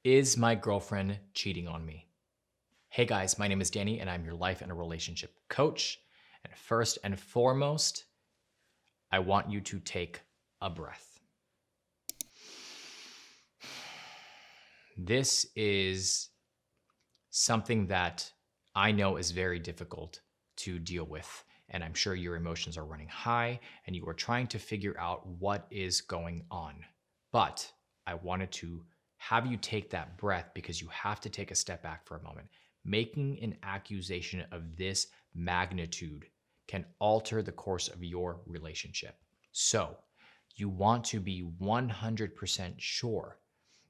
Is my girlfriend cheating on me? Hey guys, my name is Danny and I'm your life and a relationship coach. And first and foremost, I want you to take a breath. This is something that I know is very difficult to deal with. And I'm sure your emotions are running high and you are trying to figure out what is going on. But I wanted to have you take that breath because you have to take a step back for a moment. Making an accusation of this magnitude can alter the course of your relationship. So you want to be 100% sure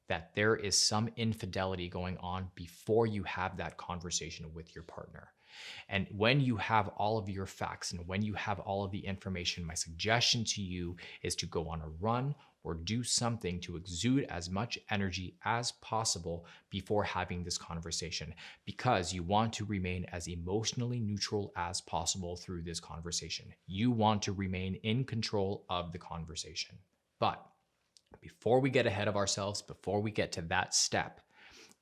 that there is some infidelity going on before you have that conversation with your partner. And when you have all of your facts and when you have all of the information, my suggestion to you is to go on a run or do something to exude as much energy as possible before having this conversation, because you want to remain as emotionally neutral as possible through this conversation. You want to remain in control of the conversation. But before we get ahead of ourselves, before we get to that step,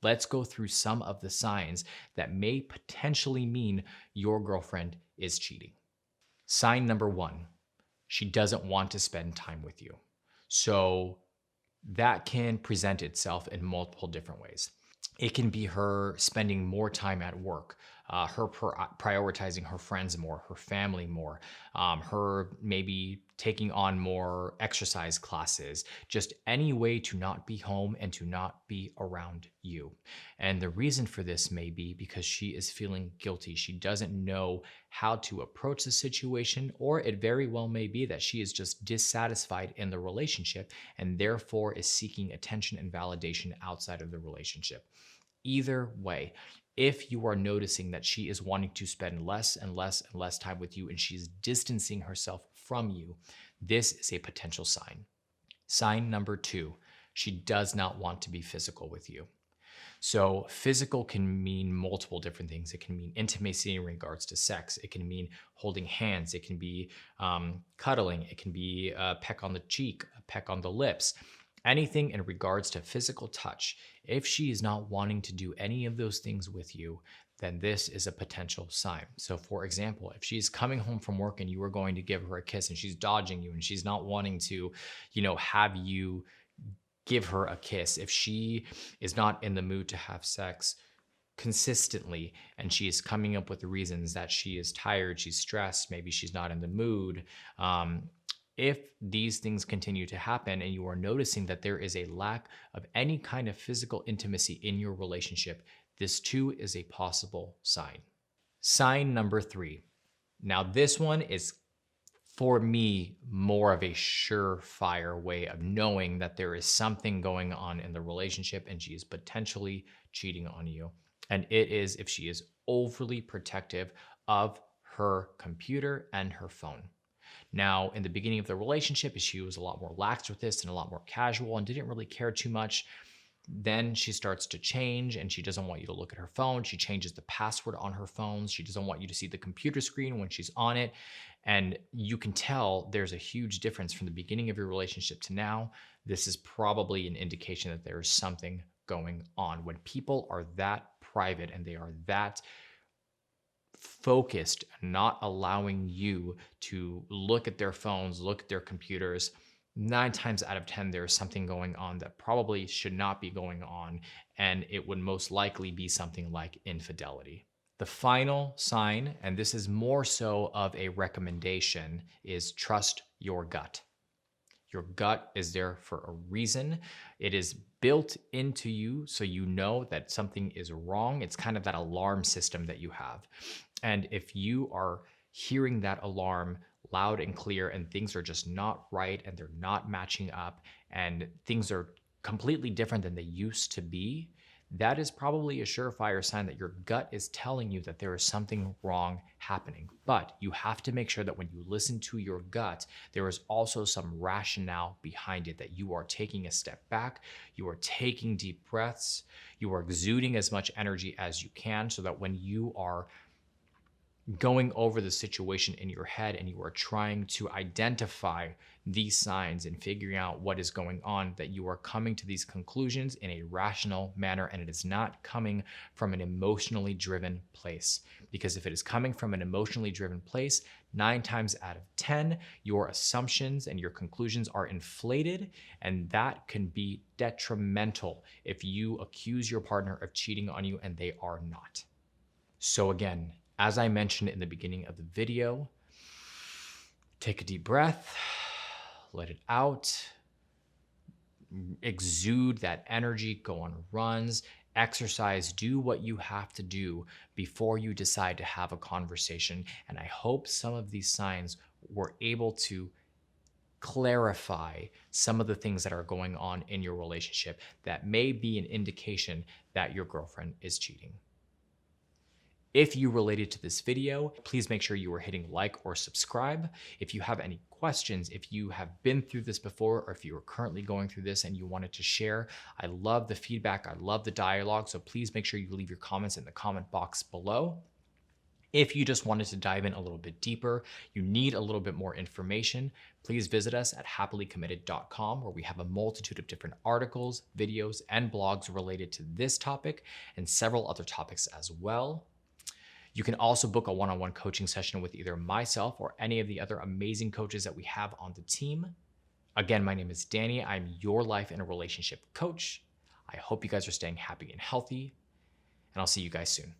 let's go through some of the signs that may potentially mean your girlfriend is cheating. Sign number one, she doesn't want to spend time with you. So that can present itself in multiple different ways. It can be her spending more time at work, her prioritizing her friends more, her family more, her maybe taking on more exercise classes, just any way to not be home and to not be around you. And the reason for this may be because she is feeling guilty. She doesn't know how to approach the situation, or it very well may be that she is just dissatisfied in the relationship and therefore is seeking attention and validation outside of the relationship. Either way, if you are noticing that she is wanting to spend less and less and less time with you and she's distancing herself from you, this is a potential sign. Sign number two, she does not want to be physical with you. So physical can mean multiple different things. It can mean intimacy in regards to sex. It can mean holding hands. It can be cuddling. It can be a peck on the cheek, a peck on the lips. Anything in regards to physical touch. If she is not wanting to do any of those things with you, then this is a potential sign. So for example, if she's coming home from work and you are going to give her a kiss and she's dodging you and she's not wanting to, have you give her a kiss, if she is not in the mood to have sex consistently and she is coming up with the reasons that she is tired, she's stressed, maybe she's not in the mood, if these things continue to happen and you are noticing that there is a lack of any kind of physical intimacy in your relationship, this too is a possible sign. Sign number three. Now, this one is, for me, more of a surefire way of knowing that there is something going on in the relationship and she is potentially cheating on you. And it is if she is overly protective of her computer and her phone. Now, in the beginning of the relationship, she was a lot more lax with this and a lot more casual and didn't really care too much. Then she starts to change and she doesn't want you to look at her phone. She changes the password on her phone. She doesn't want you to see the computer screen when she's on it. And you can tell there's a huge difference from the beginning of your relationship to now. This is probably an indication that there is something going on. When people are that private and they are that focused, not allowing you to look at their phones, look at their computers, 9 times out of 10, there's something going on that probably should not be going on. And it would most likely be something like infidelity. The final sign, and this is more so of a recommendation, is trust your gut. Your gut is there for a reason. It is built into you so you know that something is wrong. It's kind of that alarm system that you have. And if you are hearing that alarm loud and clear and things are just not right and they're not matching up and things are completely different than they used to be, that is probably a surefire sign that your gut is telling you that there is something wrong happening. But you have to make sure that when you listen to your gut, there is also some rationale behind it, that you are taking a step back, you are taking deep breaths, you are exuding as much energy as you can so that when you are going over the situation in your head and you are trying to identify these signs and figuring out what is going on, that you are coming to these conclusions in a rational manner and it is not coming from an emotionally driven place. Because if it is coming from an emotionally driven place, 9 times out of 10, your assumptions and your conclusions are inflated, and that can be detrimental if you accuse your partner of cheating on you and they are not. So again, as I mentioned in the beginning of the video, take a deep breath, let it out, exude that energy, go on runs, exercise, do what you have to do before you decide to have a conversation. And I hope some of these signs were able to clarify some of the things that are going on in your relationship that may be an indication that your girlfriend is cheating. If you related to this video, please make sure you are hitting like or subscribe. If you have any questions, if you have been through this before, or if you are currently going through this and you wanted to share, I love the feedback, I love the dialogue, so please make sure you leave your comments in the comment box below. If you just wanted to dive in a little bit deeper, you need a little bit more information, please visit us at happily-committed.com, where we have a multitude of different articles, videos, and blogs related to this topic and several other topics as well. You can also book a one-on-one coaching session with either myself or any of the other amazing coaches that we have on the team. Again, my name is Danny. I'm your life and relationship coach. I hope you guys are staying happy and healthy, and I'll see you guys soon.